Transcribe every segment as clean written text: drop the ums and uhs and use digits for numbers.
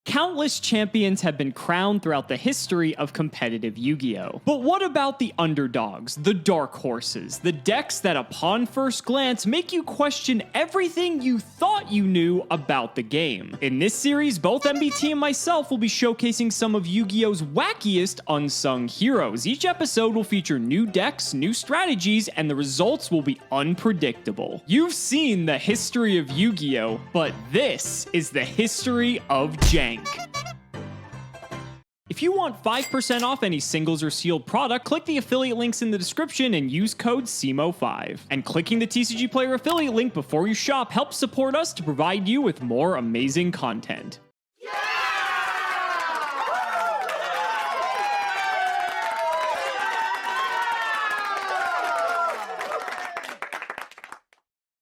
Countless champions have been crowned throughout the history of competitive Yu-Gi-Oh! But what about the underdogs, the dark horses, the decks that upon first glance make you question everything you thought you knew about the game? In this series, both MBT and myself will be showcasing some of Yu-Gi-Oh's wackiest unsung heroes. Each episode will feature new decks, new strategies, and the results will be unpredictable. You've seen the history of Yu-Gi-Oh! But this is the history of Jank. If you want 5% off any singles or sealed product, click the affiliate links in the description and use code Cimoooooooo5. And clicking the TCG Player affiliate link before you shop helps support us to provide you with more amazing content.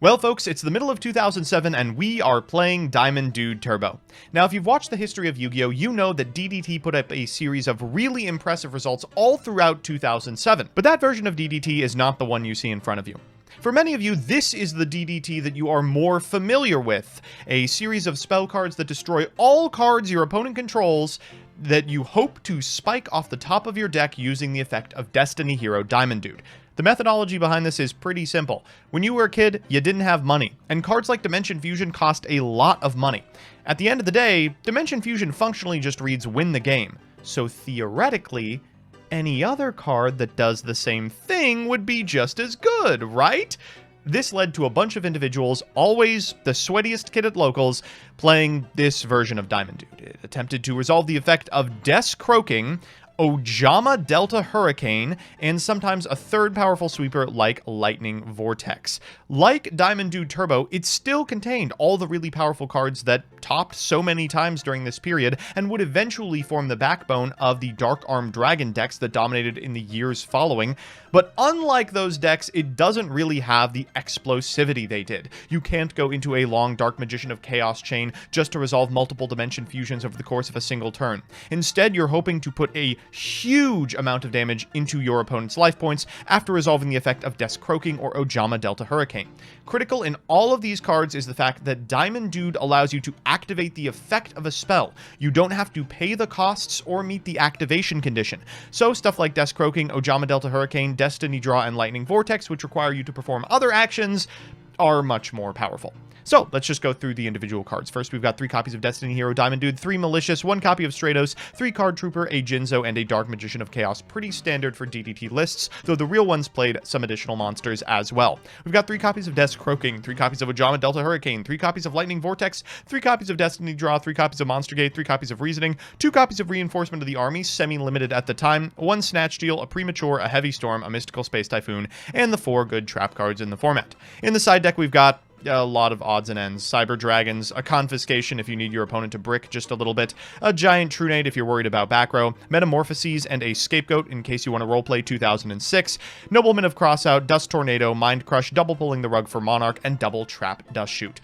Well, folks, it's the middle of 2007, and we are playing Diamond Dude Turbo. Now, if you've watched the history of Yu-Gi-Oh!, you know that DDT put up a series of really impressive results all throughout 2007. But that version of DDT is not the one you see in front of you. For many of you, this is the DDT that you are more familiar with, a series of spell cards that destroy all cards your opponent controls that you hope to spike off the top of your deck using the effect of Destiny Hero Diamond Dude. The methodology behind this is pretty simple. When you were a kid, you didn't have money, and cards like Dimension Fusion cost a lot of money. At the end of the day, Dimension Fusion functionally just reads win the game. So theoretically, any other card that does the same thing would be just as good, right? This led to a bunch of individuals, always the sweatiest kid at locals, playing this version of Diamond Dude. It attempted to resolve the effect of Death Croaking, Ojama Delta Hurricane, and sometimes a third powerful sweeper like Lightning Vortex. Like Diamond Dude Turbo, it still contained all the really powerful cards that topped so many times during this period and would eventually form the backbone of the Dark Arm Dragon decks that dominated in the years following. But unlike those decks, it doesn't really have the explosivity they did. You can't go into a long Dark Magician of Chaos chain just to resolve multiple dimension fusions over the course of a single turn. Instead, you're hoping to put a huge amount of damage into your opponent's life points after resolving the effect of Death Croaking or Ojama Delta Hurricane. Critical in all of these cards is the fact that Diamond Dude allows you to activate the effect of a spell. You don't have to pay the costs or meet the activation condition. So stuff like Death Croaking, Ojama Delta Hurricane, Destiny Draw, and Lightning Vortex, which require you to perform other actions, are much more powerful. So, let's just go through the individual cards. First, we've got 3 copies of Destiny Hero Diamond Dude, 3 Malicious, 1 copy of Stratos, 3 Card Trooper, a Jinzo, and a Dark Magician of Chaos. Pretty standard for DDT lists, though the real ones played some additional monsters as well. We've got 3 copies of Death Croaking, 3 copies of Ojama Delta Hurricane, 3 copies of Lightning Vortex, 3 copies of Destiny Draw, 3 copies of Monster Gate, 3 copies of Reasoning, 2 copies of Reinforcement of the Army, semi-limited at the time, 1 Snatch Steal, a Premature, a Heavy Storm, a Mystical Space Typhoon, and the 4 good trap cards in the format. In the side deck, we've got a lot of odds and ends. Cyber Dragons, a Confiscation if you need your opponent to brick just a little bit, a Giant Trunade if you're worried about back row, Metamorphoses, and a Scapegoat in case you want to roleplay 2006, Nobleman of Crossout, Dust Tornado, Mind Crush, double pulling the rug for Monarch, and double trap Dust Shoot.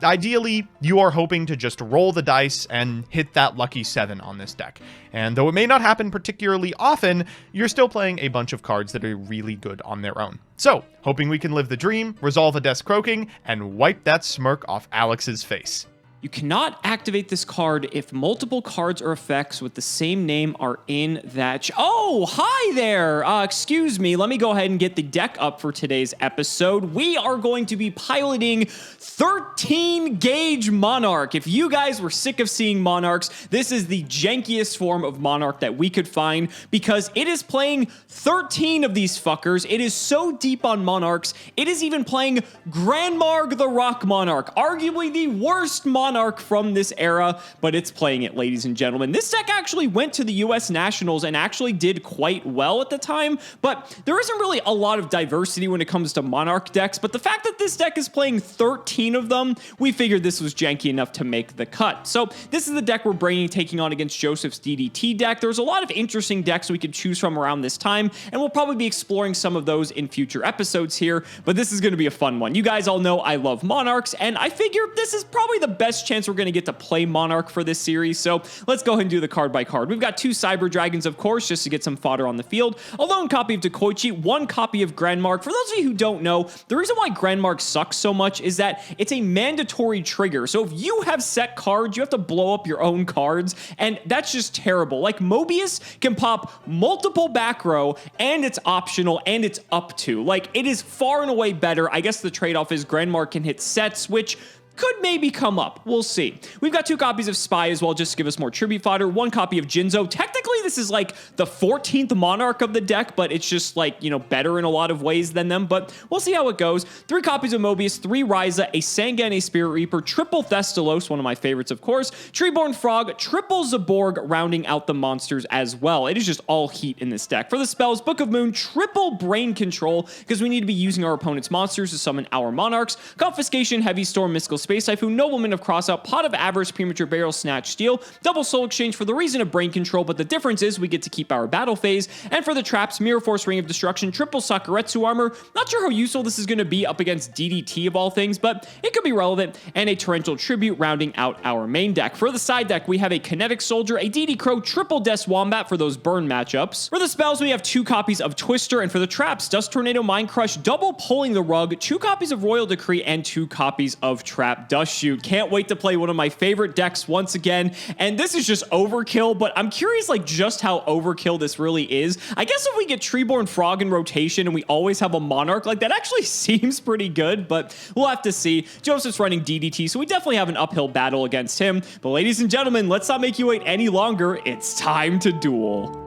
Ideally, you are hoping to just roll the dice and hit that lucky 7 on this deck. And though it may not happen particularly often, you're still playing a bunch of cards that are really good on their own. So, hoping we can live the dream, resolve a Death Croaking, and wipe that smirk off Alex's face. You cannot activate this card if multiple cards or effects with the same name are in that... Oh, hi there! Excuse me, let me go ahead and get the deck up for today's episode. We are going to be piloting 13 Gauge Monarch. If you guys were sick of seeing Monarchs, this is the jankiest form of Monarch that we could find because it is playing 13 of these fuckers. It is so deep on Monarchs, it is even playing Grandmarg the Rock Monarch, arguably the worst Monarch from this era, but it's playing it, ladies and gentlemen. This deck actually went to the US Nationals and actually did quite well at the time, but there isn't really a lot of diversity when it comes to Monarch decks, but the fact that this deck is playing 13 of them, we figured this was janky enough to make the cut. So this is the deck we're taking on against Joseph's DDT deck. There's a lot of interesting decks we could choose from around this time, and we'll probably be exploring some of those in future episodes here, but this is going to be a fun one. You guys all know I love Monarchs, and I figure this is probably the best best chance we're going to get to play Monarch for this series, so let's go ahead and do the card by card. We've got 2 Cyber Dragons, of course, just to get some fodder on the field, a lone copy of Dekoichi, 1 copy of Grandmark. For those of you who don't know, the reason why Grandmark sucks so much is that it's a mandatory trigger, so if you have set cards, you have to blow up your own cards, and that's just terrible. Like, Mobius can pop multiple back row, and it's optional, and it's up to. Like, it is far and away better. I guess the trade-off is Grandmark can hit sets, which could maybe come up. We'll see. We've got 2 copies of Spy as well, just to give us more tribute fodder. 1 copy of Jinzo. Technically, this is like the 14th Monarch of the deck, but it's just like, you know, better in a lot of ways than them, but we'll see how it goes. 3 copies of Mobius, 3 Ryza, a Sangan, a Spirit Reaper, triple Thestalos, one of my favorites, of course, Treeborn Frog, triple Zaborg, rounding out the monsters as well. It is just all heat in this deck. For the spells, Book of Moon, triple Brain Control, because we need to be using our opponent's monsters to summon our Monarchs. Confiscation, Heavy Storm, Mystical Space Typhoon, Nobleman of Crossout, Pot of Avarice, Premature Burial, Snatch Steal, Double Soul Exchange for the reason of Brain Control, but the difference is we get to keep our battle phase. And for the traps, Mirror Force, Ring of Destruction, triple Sakuretsu Armor. Not sure how useful this is going to be up against DDT of all things, but it could be relevant. And a Torrential Tribute rounding out our main deck. For the side deck, we have a Kinetic Soldier, a DD Crow, triple Death Wombat for those burn matchups. For the spells, we have 2 copies of Twister, and for the traps, Dust Tornado, Mind Crush, double Pulling the Rug, 2 copies of Royal Decree, and 2 copies of Trap Dust Shoot. Can't wait to play one of my favorite decks once again, and this is just overkill, but I'm curious like just how overkill this really is. I guess if we get Treeborn Frog in rotation and we always have a Monarch, like that actually seems pretty good, but we'll have to see. Joseph's running DDT, so we definitely have an uphill battle against him, but ladies and gentlemen, let's not make you wait any longer. It's time to duel.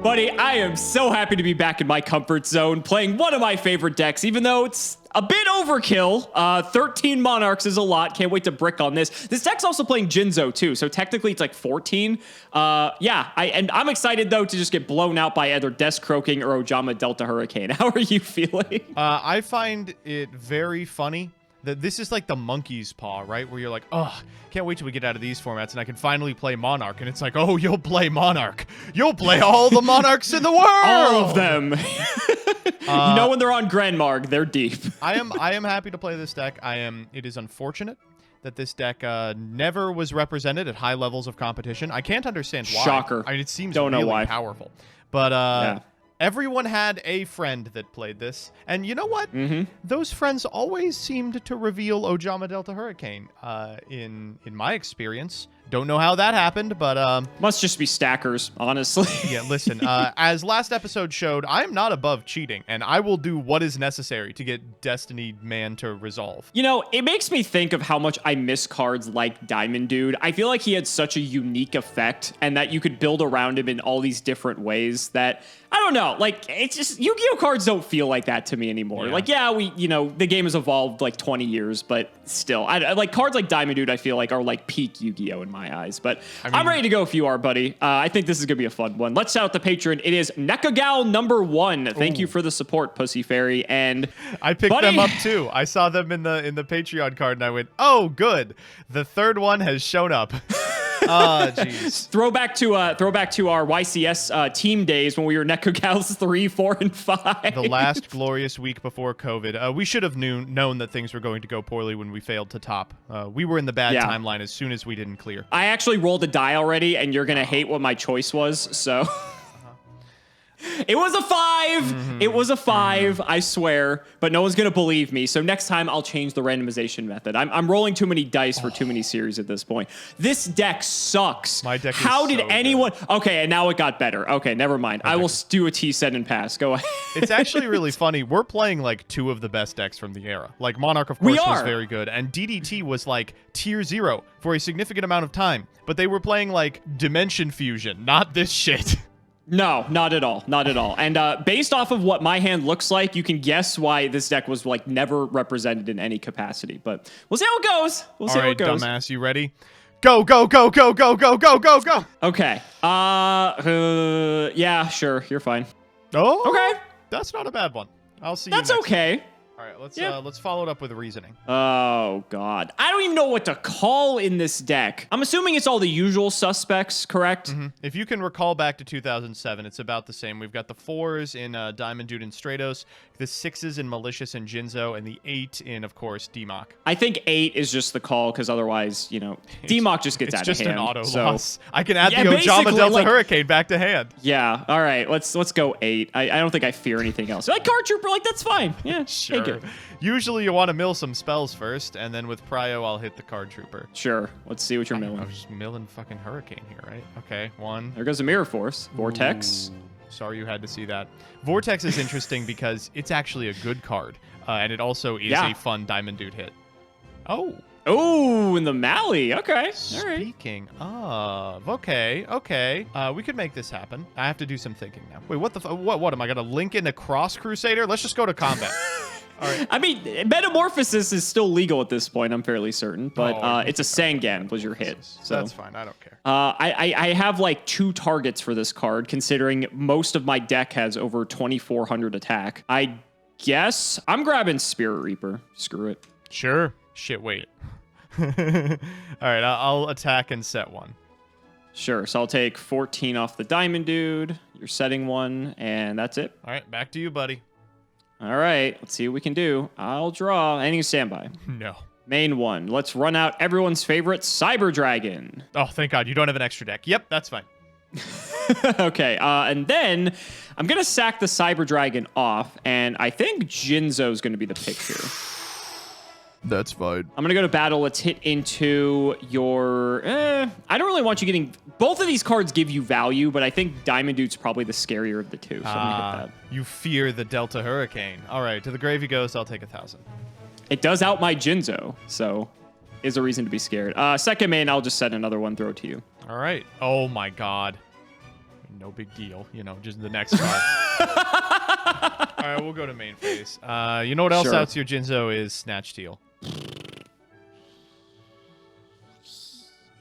Buddy, I am so happy to be back in my comfort zone, playing one of my favorite decks, even though it's a bit overkill. 13 Monarchs is a lot. Can't wait to brick on this. This deck's also playing Jinzo, too, so technically it's like 14. Yeah, I'm excited, though, to just get blown out by either Death Croaking or Ojama Delta Hurricane. How are you feeling? I find it very funny that this is like the monkey's paw, right? Where you're like, oh, can't wait till we get out of these formats and I can finally play Monarch. And it's like, oh, you'll play Monarch. You'll play all the Monarchs in the world. All of them. You know when they're on Grandmark, they're deep. I am happy to play this deck. It is unfortunate that this deck never was represented at high levels of competition. I can't understand why. Shocker. I mean, it seems Don't know really why. powerful. But yeah. Everyone had a friend that played this. And you know what? Those friends always seemed to reveal Ojama Delta Hurricane in my experience. Don't know how that happened, but... Must just be stackers, honestly. Yeah, listen, as last episode showed, I'm not above cheating, and I will do what is necessary to get Destiny Man to resolve. You know, it makes me think of how much I miss cards like Diamond Dude. I feel like he had such a unique effect, and that you could build around him in all these different ways that... I don't know, like, it's just, Yu-Gi-Oh! Cards don't feel like that to me anymore. Yeah. Like, yeah, the game has evolved like 20 years, but still, I like cards like Diamond Dude, I feel like are like peak Yu-Gi-Oh! In my eyes, but I'm ready to go if you are, buddy. I think this is gonna be a fun one. Let's shout out the patron. It is Nekagal #1. Thank you for the support, Pussy Fairy, and I picked them up too. I saw them in the Patreon card, and I went, oh, good. The third one has shown up. Oh, jeez. Throwback to our YCS team days when we were Nekogals 3, 4, and 5. The last glorious week before COVID. We should have known that things were going to go poorly when we failed to top. We were in the bad timeline as soon as we didn't clear. I actually rolled a die already, and you're going to hate what my choice was, so... It was a 5. It was a 5, I swear, but no one's going to believe me. So next time I'll change the randomization method. I'm rolling too many dice for too many series at this point. This deck sucks. My deck How is did so anyone... good. Okay, and now it got better. Okay, never mind. I will do a T-set and pass. Go ahead. It's actually really funny. We're playing like 2 of the best decks from the era. Like Monarch, of course, was very good, and DDT was like tier 0 for a significant amount of time. But they were playing like Dimension Fusion, not this shit. No, not at all. Not at all. And based off of what my hand looks like, you can guess why this deck was like never represented in any capacity. But we'll see how it goes. We'll see how it goes. Dumbass, you ready? Go, go, go, go, go, go, go, go, go. Okay. Yeah, sure. You're fine. Oh, okay. That's not a bad one. I'll see you That's next okay. All right, let's follow it up with reasoning. Oh, God. I don't even know what to call in this deck. I'm assuming it's all the usual suspects, correct? Mm-hmm. If you can recall back to 2007, it's about the same. We've got the 4s in Diamond Dude and Stratos, the 6s in Malicious and Jinzo, and the 8 in, of course, DMOC. I think 8 is just the call, because otherwise, you know, DMOC just gets out of hand. It's just an auto so. loss. I can add the Ojama Delta Hurricane back to hand. Yeah, all right, let's go 8. I don't think I fear anything else. Like Card Trooper, like, that's fine. Yeah, sure. take it. Usually you want to mill some spells first, and then with Prio, I'll hit the Card Trooper. Sure. Let's see what you're milling. I was just milling fucking Hurricane here, right? Okay, 1. There goes a Mirror Force. Vortex. Ooh, sorry you had to see that. Vortex is interesting because it's actually a good card, and it also is a fun Diamond Dude hit. Oh. Oh, in the Mally. Okay. All right. Speaking of, okay. We could make this happen. I have to do some thinking now. Wait, what am I going to link in a Cross Crusader? Let's just go to combat. All right. I mean, Metamorphosis is still legal at this point, I'm fairly certain, but it's a Sangan was your hit. So that's fine. I don't care. I have like 2 targets for this card, considering most of my deck has over 2,400 attack. I guess I'm grabbing Spirit Reaper. Screw it. Sure. Shit, wait. All right, I'll attack and set 1. Sure, so I'll take 14 off the Diamond Dude. You're setting 1, and that's it. All right, back to you, buddy. All right, let's see what we can do. I'll draw. Anything standby. No. Main 1. Let's run out everyone's favorite Cyber Dragon. Oh, thank God. You don't have an extra deck. Yep, that's fine. Okay, and then I'm going to sack the Cyber Dragon off, and I think Jinzo's going to be the pick here. That's fine. I'm going to go to battle. Let's hit into your... I don't really want you getting... Both of these cards give you value, but I think Diamond Dude's probably the scarier of the 2, so I'm going to hit that. You fear the Delta Hurricane. All right, to the grave he goes. I'll take 1,000. It does out my Jinzo, so is a reason to be scared. Second main, I'll just set another one, throw it to you. All right. Oh, my God. No big deal. You know, just the next card. All right, we'll go to main phase. You know what else outs your Jinzo is Snatch Teal.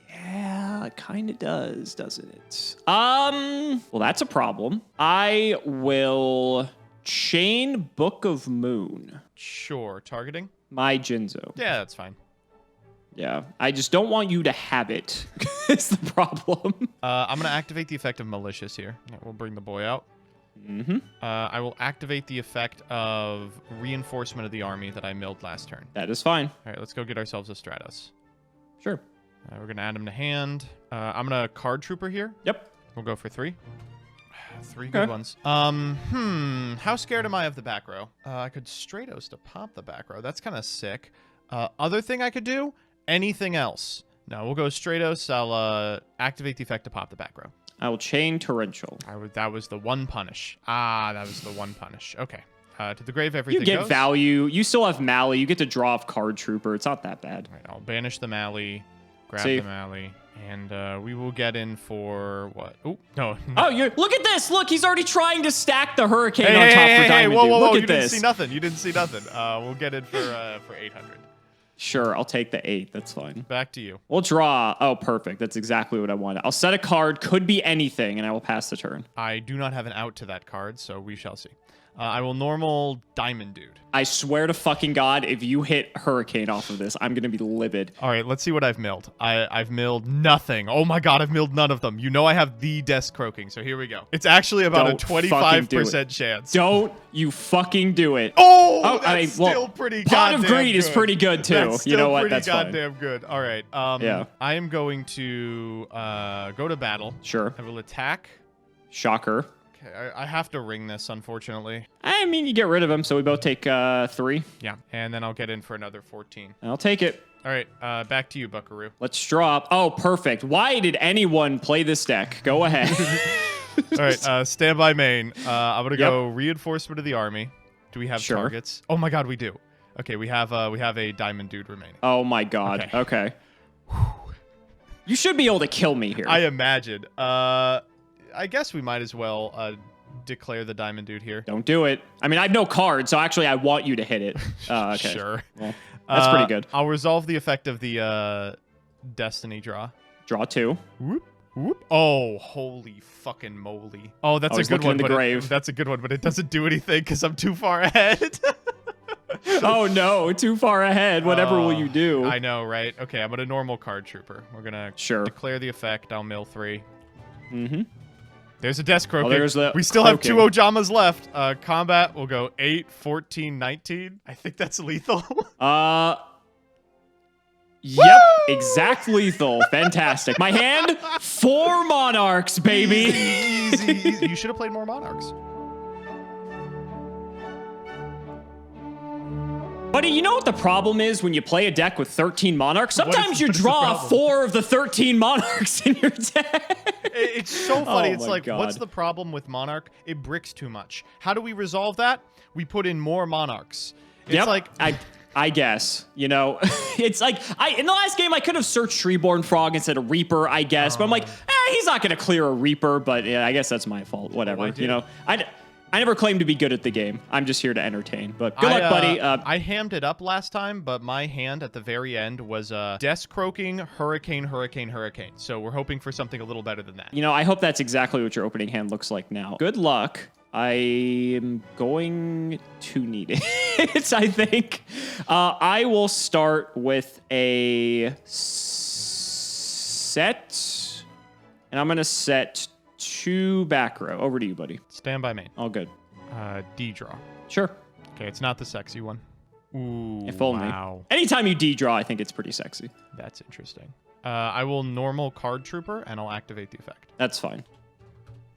Yeah, it kind of does, doesn't it? Well, that's a problem. I will chain Book of Moon. Sure. Targeting? My Jinzo. Yeah, that's fine. Yeah, I just don't want you to have it. It's the problem. I'm going to activate the effect of Malicious here. We'll bring the boy out. Mm-hmm. I will activate the effect of Reinforcement of the Army that I milled last turn. That is fine. All right, let's go get ourselves a Stratos. Sure. We're going to add him to hand. I'm going to Card Trooper here. Yep. We'll go for 3. 3 good ones. How scared am I of the back row? I could Stratos to pop the back row. That's kind of sick. Other thing I could do? Anything else? No, we'll go Stratos. I'll activate the effect to pop the back row. I will chain Torrential. That was the 1 punish. That was the 1 punish. Okay. To the grave, everything You get goes. Value. You still have Mally. You get to draw off Card Trooper. It's not that bad. All right, I'll banish the Mally, grab the Mally, and we will get in for what? Oh, no. Oh, look at this. Look, he's already trying to stack the Hurricane on top for Diamond whoa, Dude. whoa, Look whoa. at You this. didn't see nothing. We'll get in for 800. Sure, I'll take the 8. That's fine. Back to you. We'll draw. Oh, perfect. That's exactly what I wanted. I'll set a card. Could be anything, and I will pass the turn. I do not have an out to that card, so we shall see. I will normal Diamond Dude. I swear to fucking God, if you hit Hurricane off of this, I'm going to be livid. All right, let's see what I've milled. I've milled nothing. Oh my God, I've milled none of them. You know I have the Desk Croaking, so here we go. It's actually about a 25% chance. Don't you fucking do it. That's still pretty goddamn Pot of Greed good. is pretty good, too. That's you know what? Pretty That's goddamn fine. good. All right. Yeah. I am going to go to battle. Sure. I will attack. Shocker. Okay, I have to ring this, unfortunately. I mean, you get rid of him, so we both take 3. Yeah, and then I'll get in for another 14. I'll take it. All right, back to you, Buckaroo. Let's drop. Oh, perfect. Why did anyone play this deck? Go ahead. All right, standby main. I'm gonna go Reinforcement of the Army. Do we have targets? Oh my God, we do. Okay, we have a Diamond Dude remaining. Oh my God. Okay. You should be able to kill me here. I imagine. I guess we might as well declare the Diamond Dude here. Don't do it. I mean, I have no card, so actually I want you to hit it. Okay. Sure. Well, that's pretty good. I'll resolve the effect of the Destiny draw. Draw 2. Whoop. Whoop. Oh, holy fucking moly. Oh, that's a good one. In the grave. That's a good one, but it doesn't do anything because I'm too far ahead. Oh no, too far ahead. Whatever will you do? I know, right? Okay, I'm gonna normal card trooper. We're gonna declare the effect. I'll mill 3. Mm-hmm. There's a desk croaking. There's the we still have 2 Ojamas left. Combat will go 8, 14, 19. I think that's lethal. Yep, exact lethal. Fantastic. My hand, 4 Monarchs, baby. Easy. You should have played more Monarchs. Buddy, you know what the problem is when you play a deck with 13 Monarchs? Sometimes you draw 4 of the 13 Monarchs in your deck. It's so funny. Oh it's my like, God. What's the problem with Monarch? It bricks too much. How do we resolve that? We put in more Monarchs. It's like... I guess, you know, it's like, in the last game, I could have searched Treeborn Frog instead of Reaper, I guess. But I'm like, he's not going to clear a Reaper, but yeah, I guess that's my fault. Whatever, you know. I never claimed to be good at the game. I'm just here to entertain. But good luck, buddy. I hammed it up last time, but my hand at the very end was Desk Croaking, Hurricane, Hurricane, Hurricane. So we're hoping for something a little better than that. You know, I hope that's exactly what your opening hand looks like now. Good luck. I am going to need it, I think. I will start with a set, and I'm going to set 2 back row. Over to you, buddy. Stand by main. All good. D-draw. Sure. Okay, it's not the sexy one. Ooh, if only. Wow. Anytime you D-draw, I think it's pretty sexy. That's interesting. I will normal card trooper, and I'll activate the effect. That's fine.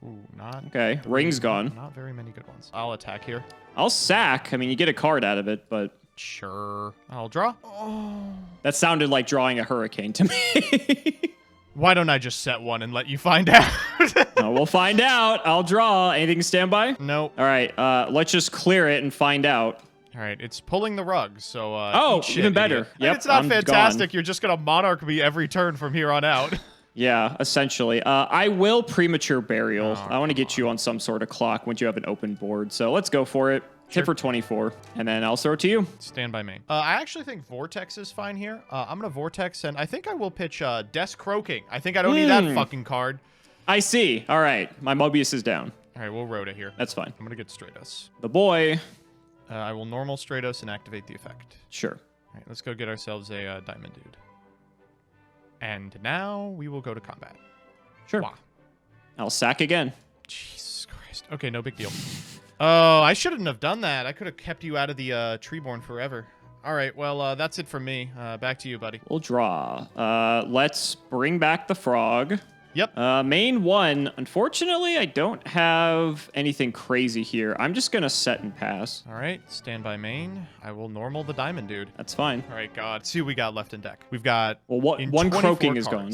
Ooh, not... Okay, ring's gone. Not very many good ones. I'll attack here. I'll sack. I mean, you get a card out of it, but... Sure. I'll draw. Oh. That sounded like drawing a hurricane to me. Why don't I just set 1 and let you find out? No, we'll find out. I'll draw. Anything stand by? Nope. All right, let's just clear it and find out. All right, it's pulling the rug, so... oh, even better. Yep, it's not I'm fantastic. gone. You're just going to Monarch me every turn from here on out. Yeah, essentially. I will premature burial. Oh, I want to get you on some sort of clock once you have an open board. So let's go for it. Sure. Hit for 24, and then I'll throw it to you. Stand by main. I actually think Vortex is fine here. I'm going to Vortex, and I think I will pitch Desk Croaking. I think I don't need that fucking card. I see. All right. My Mobius is down. All right, we'll Rhoda here. That's fine. I'm going to get Stratos. The boy. I will normal Stratos and activate the effect. Sure. All right, let's go get ourselves a Diamond Dude. And now we will go to combat. Sure. Wow. I'll sack again. Jesus Christ. Okay, no big deal. Oh, I shouldn't have done that. I could have kept you out of the Treeborn forever. All right, well, that's it from me. Back to you, buddy. We'll draw. Let's bring back the frog. Yep. Main 1. Unfortunately, I don't have anything crazy here. I'm just going to set and pass. All right, stand by main. I will normal the Diamond Dude. That's fine. All right, God. Let's see what we got left in deck. We've got... Well, one croaking is gone.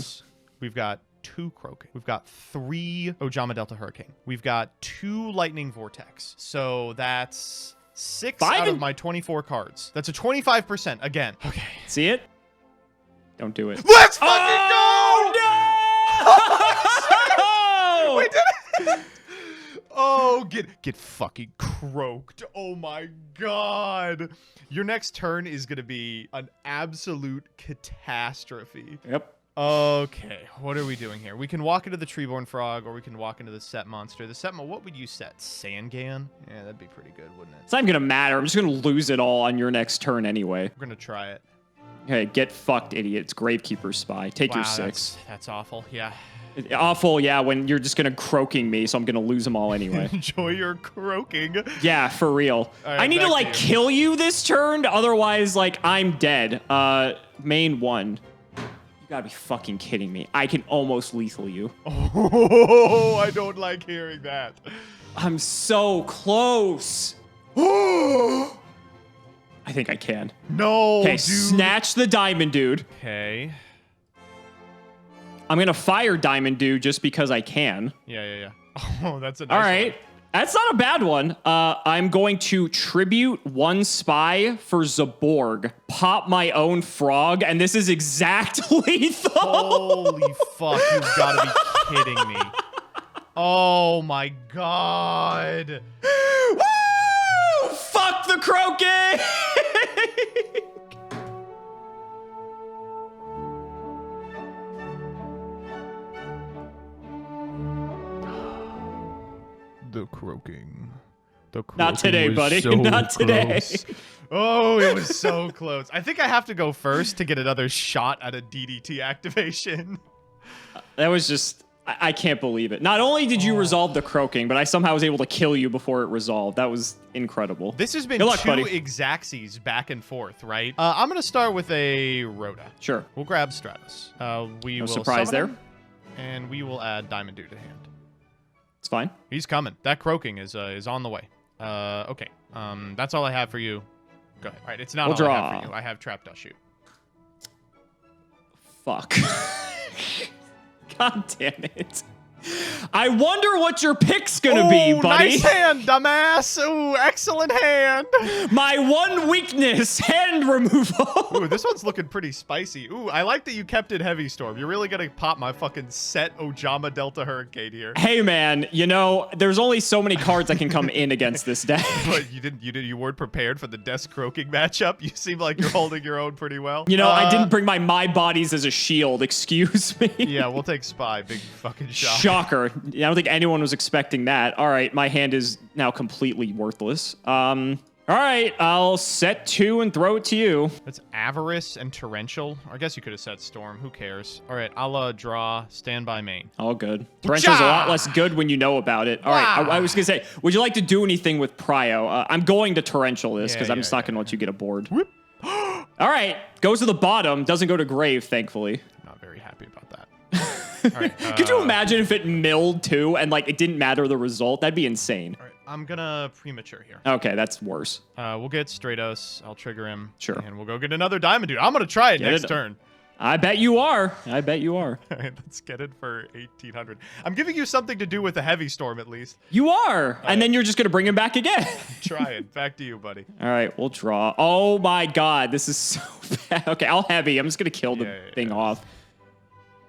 We've got 2 croaking. We've got 3 Ojama Delta Hurricane. We've got 2 Lightning Vortex. So that's 6 out of my 24 cards. That's a 25% again. Okay. See it? Don't do it. Let's fucking go! No! We did it! Oh, get fucking croaked. Oh my God. Your next turn is going to be an absolute catastrophe. Yep. Okay, what are we doing here? We can walk into the Treeborn Frog, or we can walk into the set monster. The set what would you set? Sangan? Yeah, that'd be pretty good, wouldn't it? It's not even going to matter. I'm just going to lose it all on your next turn anyway. We're going to try it. Okay, get fucked, idiot. It's Gravekeeper's Spy. Take your 6. That's awful, yeah. Awful, yeah, when you're just going to croaking me, so I'm going to lose them all anyway. Enjoy your croaking. Yeah, for real. Right, I need to, like, kill you this turn, otherwise, like, I'm dead. Main 1. You gotta be fucking kidding me. I can almost lethal you. Oh, I don't like hearing that. I'm so close. I think I can. No, okay, dude. Snatch the Diamond Dude. Okay. I'm gonna fire Diamond Dude just because I can. Yeah. Oh, that's a nice All right. one. That's not a bad one. I'm going to tribute 1 spy for Zaborg, pop my own frog, and this is exact lethal. Holy fuck, you've got to be kidding me. Oh my God. Woo! Fuck the croaking! The croaking. Not today, buddy. So Not today. close. Oh, it was so close. I think I have to go first to get another shot at a DDT activation. That was just... I can't believe it. Not only did you resolve the croaking, but I somehow was able to kill you before it resolved. That was incredible. This has been Good luck, two buddy. Exactsies back and forth, right? I'm going to start with a Rhoda. Sure. We'll grab Stratos. We No will surprise summon there. him, and we will add Diamond Dude to hand. It's fine. He's coming. That croaking is on the way. Okay. That's all I have for you. Go ahead. All right, it's not We'll all I draw. have for you. I have Trap Dust Shoot. Fuck. God damn it. I wonder what your pick's gonna be, buddy. Nice hand, dumbass. Ooh, excellent hand. My one weakness, hand removal. Ooh, this one's looking pretty spicy. Ooh, I like that you kept it Heavy Storm. You're really gonna pop my fucking set Ojama Delta Hurricane here. Hey man, you know, there's only so many cards that can come in against this deck. But you weren't prepared for the Desk Croaking matchup. You seem like you're holding your own pretty well. You know, I didn't bring my bodies as a shield, excuse me. Yeah, we'll take Spy. Big fucking shot. Shocker. I don't think anyone was expecting that. All right, my hand is now completely worthless. All right, I'll set 2 and throw it to you. That's Avarice and Torrential. I guess you could have set Storm. Who cares? All right, I'll draw Standby Main. All good. Torrential's a lot less good when you know about it. All right, I was going to say, would you like to do anything with Prio? I'm going to Torrential this because I'm just not going to let you get a board. All right, goes to the bottom. Doesn't go to grave, thankfully. Not very happy about that. All right, Could you imagine if it milled too and like it didn't matter the result? That'd be insane. All right, I'm gonna premature here. Okay, that's worse. We'll get Stratos. I'll trigger him. Sure. And we'll go get another Diamond Dude. I'm gonna try it next turn. I bet you are. I bet you are. All right, let's get it for 1,800. I'm giving you something to do with a Heavy Storm at least. You are. And then you're just going to bring him back again. Try it. Back to you, buddy. All right, we'll draw. Oh my God, this is so bad. Okay, I'll heavy. I'm just going to kill the thing off.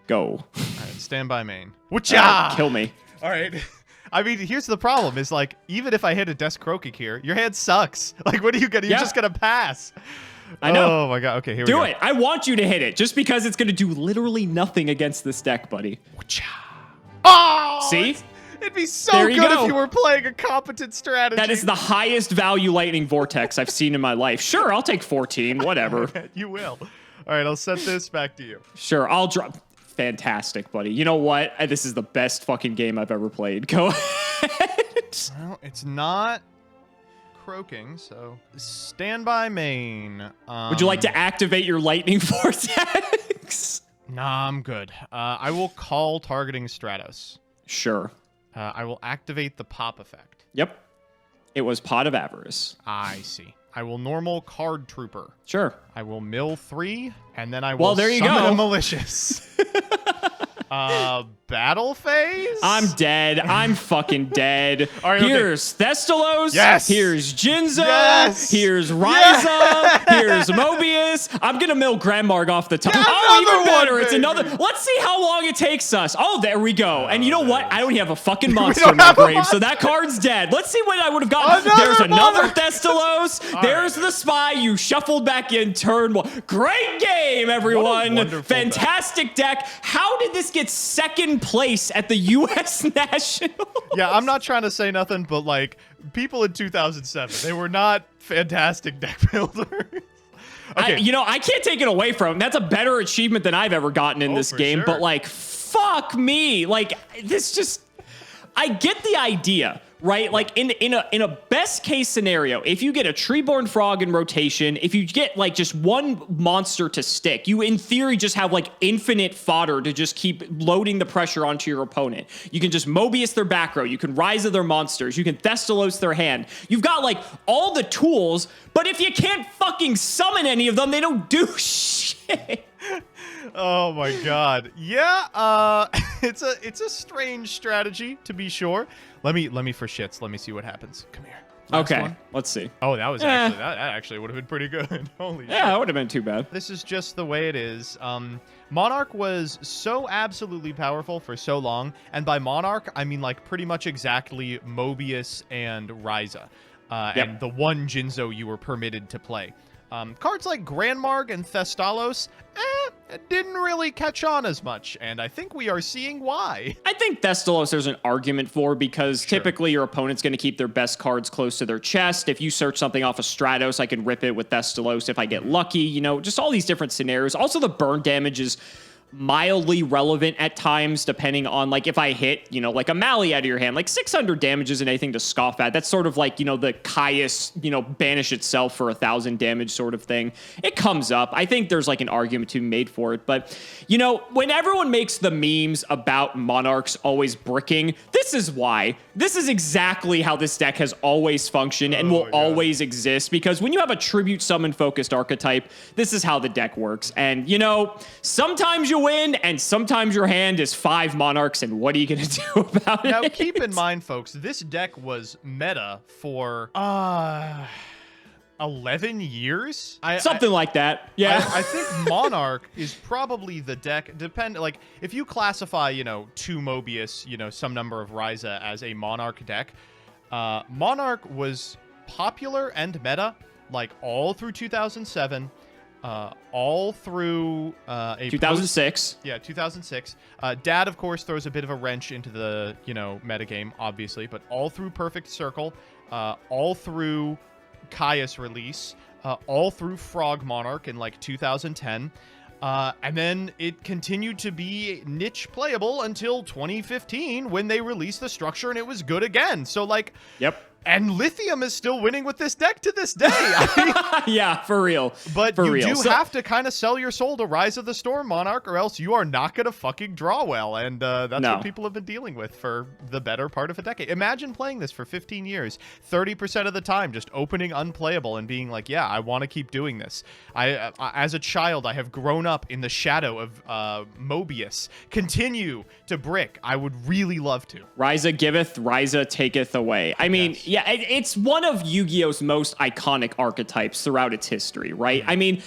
Go. All right, Standby Main. Whatcha? Kill me. All right. I mean, here's the problem is like, even if I hit a Desk Croaking here, your hand sucks. Like, what are you going to, you're just going to pass. I know. Oh my God. Okay, here we go. Do it. I want you to hit it just because it's going to do literally nothing against this deck, buddy. Oh! See? It'd be so There you good go. if you were playing a competent strategy. That is the highest value lightning vortex I've seen in my life. Sure, I'll take 14, whatever. You will. All right, I'll set this back to you. Sure, I'll drop. Fantastic, buddy. You know what? This is the best fucking game I've ever played. Go ahead. Well, it's not croaking, so Standby Main. Would you like to activate your lightning vortex? Nah, I'm good. I will call targeting Stratos. Sure. I will activate the pop effect. Yep. It was Pot of Avarice. I see. I will normal Card Trooper. Sure. I will mill 3, and then I will Well, there you summon go. a Malicious. Battle phase? I'm dead. I'm fucking dead. All right, okay. Here's Thestalos. Yes. Here's Jinzo. Yes. Here's Ryza. Yes. Here's Mobius. I'm going to mill Grandmarg off the top. Yeah, Oh, another even better. one, It's baby. another. Let's see how long it takes us. Oh, there we go. And you know what? I don't even have a fucking monster don't in my have a grave, so that card's dead. Let's see what I would have gotten. There's another Thestalos. There's the Spy. You shuffled back in turn 1. Great game, everyone. wonderful Fantastic deck. How did this get second place at the U.S. Nationals? Yeah, I'm not trying to say nothing, but like people in 2007, they were not fantastic deck builders. Okay. I can't take it away from him. That's a better achievement than I've ever gotten in this for game. sure. But like, fuck me. Like, this just, I get the idea, right? Like in a best case scenario, if you get a Treeborn Frog in rotation, if you get like just one monster to stick, you in theory just have like infinite fodder to just keep loading the pressure onto your opponent. You can just Mobius their back row. You can Rise of their monsters. You can Thestalos their hand. You've got like all the tools, but if you can't fucking summon any of them, they don't do shit. Oh my God. Yeah. It's a strange strategy to be sure. Let me for shits. Let me see what happens. Come here. Last Okay, one. let's see. Oh, that was actually that actually would have been pretty good. Holy shit. Yeah, it would have been too bad. This is just the way it is. Monarch was so absolutely powerful for so long, and by Monarch I mean like pretty much exactly Mobius and Ryza, and the one Jinzo you were permitted to play. Cards like Grandmarg and Thestalos, didn't really catch on as much, and I think we are seeing why. I think Thestalos there's an argument for, because Sure. typically your opponent's going to keep their best cards close to their chest. If you search something off of Stratos, I can rip it with Thestalos if I get lucky, you know, just all these different scenarios. Also, the burn damage is mildly relevant at times, depending on, like, if I hit, you know, like a Mali out of your hand, like 600 damage isn't anything to scoff at. That's sort of like, you know, the Caius, you know, banish itself for 1,000 damage sort of thing. It comes up. I think there's like an argument to be made for it. But, you know, when everyone makes the memes about Monarchs always bricking, this is why. This is exactly how this deck has always functioned and will always exist, because when you have a tribute summon focused archetype, this is how the deck works. And, you know, sometimes you win, and sometimes your hand is 5 Monarchs, and what are you going to do about it? Now, keep in mind, folks, this deck was meta for 11 years? Something like that. Yeah. I think Monarch is probably the deck, like, if you classify, you know, 2 Mobius, you know, some number of Ryza as a Monarch deck, Monarch was popular and meta, like, all through 2007, all through 2006. 2006. Dad, of course, throws a bit of a wrench into the, you know, metagame, obviously, but all through Perfect Circle, all through Caius release, all through Frog Monarch in, like, 2010. And then it continued to be niche playable until 2015 when they released the structure and it was good again. So, like... Yep. And Lithium is still winning with this deck to this day. Yeah, for real. But you do have to kind of sell your soul to Rise of the Storm Monarch, or else you are not going to fucking draw well. And that's what people have been dealing with for the better part of a decade. Imagine playing this for 15 years, 30% of the time just opening unplayable and being like, yeah, I want to keep doing this. As a child, I have grown up in the shadow of Mobius. Continue to brick. I would really love to. Ryza giveth, Ryza taketh away. I mean... Yes. Yeah, it's one of Yu-Gi-Oh's most iconic archetypes throughout its history, right? I mean,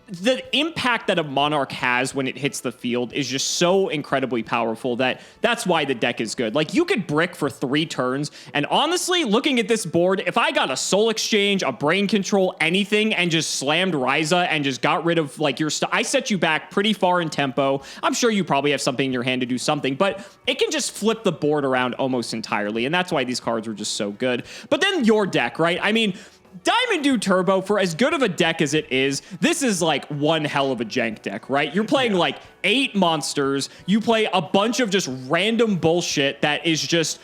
the impact that a Monarch has when it hits the field is just so incredibly powerful that's why the deck is good. Like, you could brick for 3 turns, and honestly, looking at this board, if I got a Soul Exchange, a Brain Control, anything, and just slammed Ryza and just got rid of, like, your stuff, I set you back pretty far in tempo. I'm sure you probably have something in your hand to do something, but it can just flip the board around almost entirely, and that's why these cards were just so good. But then your deck, right? I mean, Diamond Dude Turbo, for as good of a deck as it is, this is like one hell of a jank deck, right? You're playing like 8 monsters. You play a bunch of just random bullshit that is just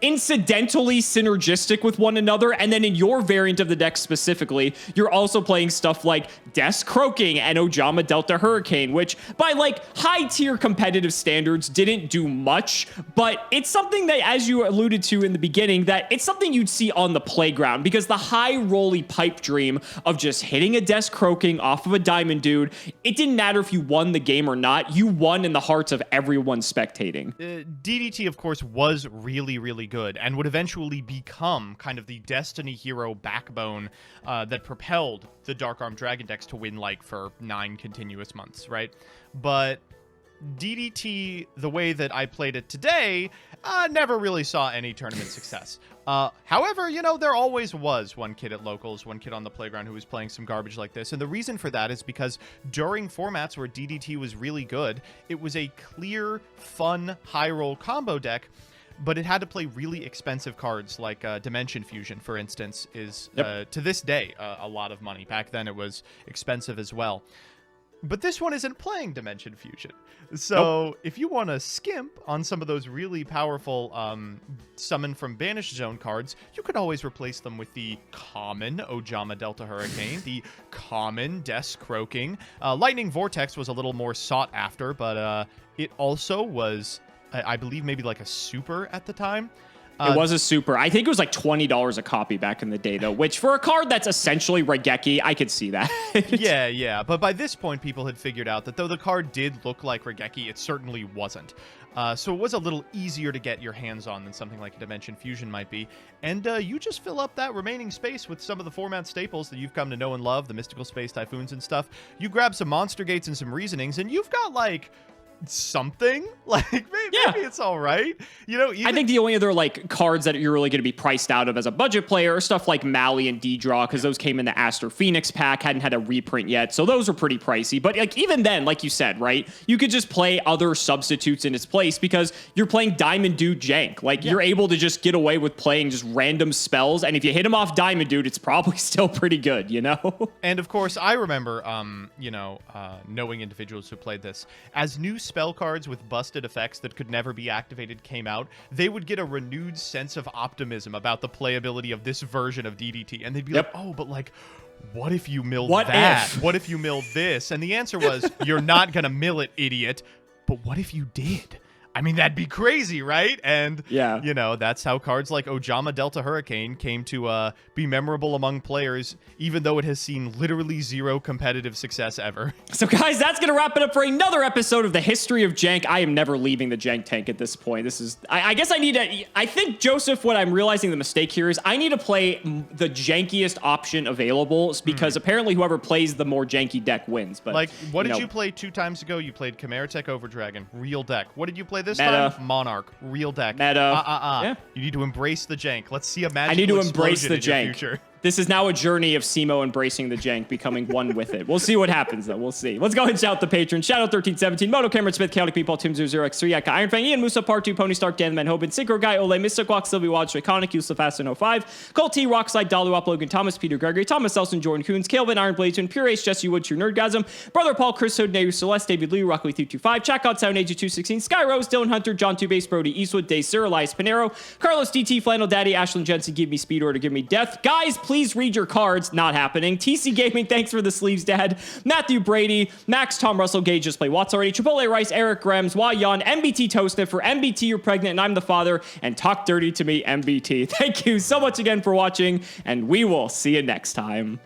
incidentally synergistic with one another, and then in your variant of the deck specifically, you're also playing stuff like Death Croaking and Ojama Delta Hurricane, which by like high-tier competitive standards didn't do much, but it's something that, as you alluded to in the beginning, that it's something you'd see on the playground, because the high-rolly pipe dream of just hitting a Death Croaking off of a Diamond Dude, it didn't matter if you won the game or not, you won in the hearts of everyone spectating. DDT, of course, was really, really good and would eventually become kind of the Destiny hero backbone that propelled the Dark Arm Dragon decks to win like for 9 continuous months, right? But DDT, the way that I played it today, never really saw any tournament success. However, you know, there always was one kid at locals, one kid on the playground who was playing some garbage like this. And the reason for that is because during formats where DDT was really good, it was a clear, fun, high-roll combo deck, but it had to play really expensive cards like Dimension Fusion, for instance, is to this day a lot of money. Back then it was expensive as well. But this one isn't playing Dimension Fusion. So if you want to skimp on some of those really powerful summon from Banished Zone cards, you could always replace them with the common Ojama Delta Hurricane, the common Death Croaking. Lightning Vortex was a little more sought after, but it also was, I believe, maybe like a super at the time. It was a super. I think it was like $20 a copy back in the day, though, which for a card that's essentially Regeki, I could see that. Yeah. But by this point, people had figured out that though the card did look like Regeki, it certainly wasn't. So it was a little easier to get your hands on than something like a Dimension Fusion might be. And you just fill up that remaining space with some of the format staples that you've come to know and love, the Mystical Space Typhoons and stuff. You grab some Monster Gates and some Reasonings, and you've got like something. Like maybe it's all right. You know, I think the only other like cards that you're really going to be priced out of as a budget player are stuff like Mally and D-Draw, because those came in the Aster Phoenix pack, hadn't had a reprint yet, so those are pretty pricey. But like even then, like you said, right, you could just play other substitutes in its place because you're playing Diamond Dude Jank. Like you're able to just get away with playing just random spells, and if you hit him off Diamond Dude, it's probably still pretty good, you know? And of course, I remember, knowing individuals who played this. As new spell cards with busted effects that could never be activated came out, they would get a renewed sense of optimism about the playability of this version of DDT. And they'd be like, oh, but like, what if you milled that? What if you milled this? And the answer was, you're not going to mill it, idiot. But what if you did? I mean, that'd be crazy, right? And, you know, that's how cards like Ojama Delta Hurricane came to be memorable among players, even though it has seen literally zero competitive success ever. So, guys, that's going to wrap it up for another episode of the history of Jank. I am never leaving the Jank tank at this point. This is, I guess I need to, I think, Joseph, what I'm realizing the mistake here is I need to play the jankiest option available because apparently whoever plays the more janky deck wins. But, like, what did you play 2 times ago? You played Chimera Tech Overdragon, real deck. What did you play this Meta. time? Monarch, real deck. Meta. Yeah. You need to embrace the jank. Let's see a magical I need to embrace the in your jank. future. This is now a journey of Cimo embracing the jank, becoming one with it. We'll see what happens, though. We'll see. Let's go ahead and shout out the patrons. Shout out 1317, Moto Cameron Smith, Chaotic People, Tim 00x3, Aka Iron Fang, Ian Musa, Part 2, Pony Stark, Dan Man Hoban, Synchro Guy, Ole, Mr. Quack, Sylvie Watch, Iconic, Yusuf Aston 05, Colt T, Rockslide, Dalu Up, Logan Thomas, Peter Gregory, Thomas Elson, Jordan Coons, Calvin, Iron Blazon, Pure Ace, Jesse Wood, True Nerdgasm, Brother Paul, Chris Hood, Nehru Celeste, David Lee, Rockaway 325, Chackout Sound, Age 216, Sky Rose, Dylan Hunter, John Two Base, Brody Eastwood, Day Sir, Elias Pinero, Carlos DT, Flannel Daddy, Ashlyn Jensen, Give Me Speed Order, Give Me Death. Guys, please read your cards. Not happening. TC Gaming, thanks for the sleeves, Dad. Matthew Brady, Max, Tom Russell, Gage, Just Play Watts already, Chipotle Rice, Eric Grems, Why Yon, MBT Toastnet for MBT, You're Pregnant and I'm the Father, and Talk Dirty to Me, MBT. Thank you so much again for watching, and we will see you next time.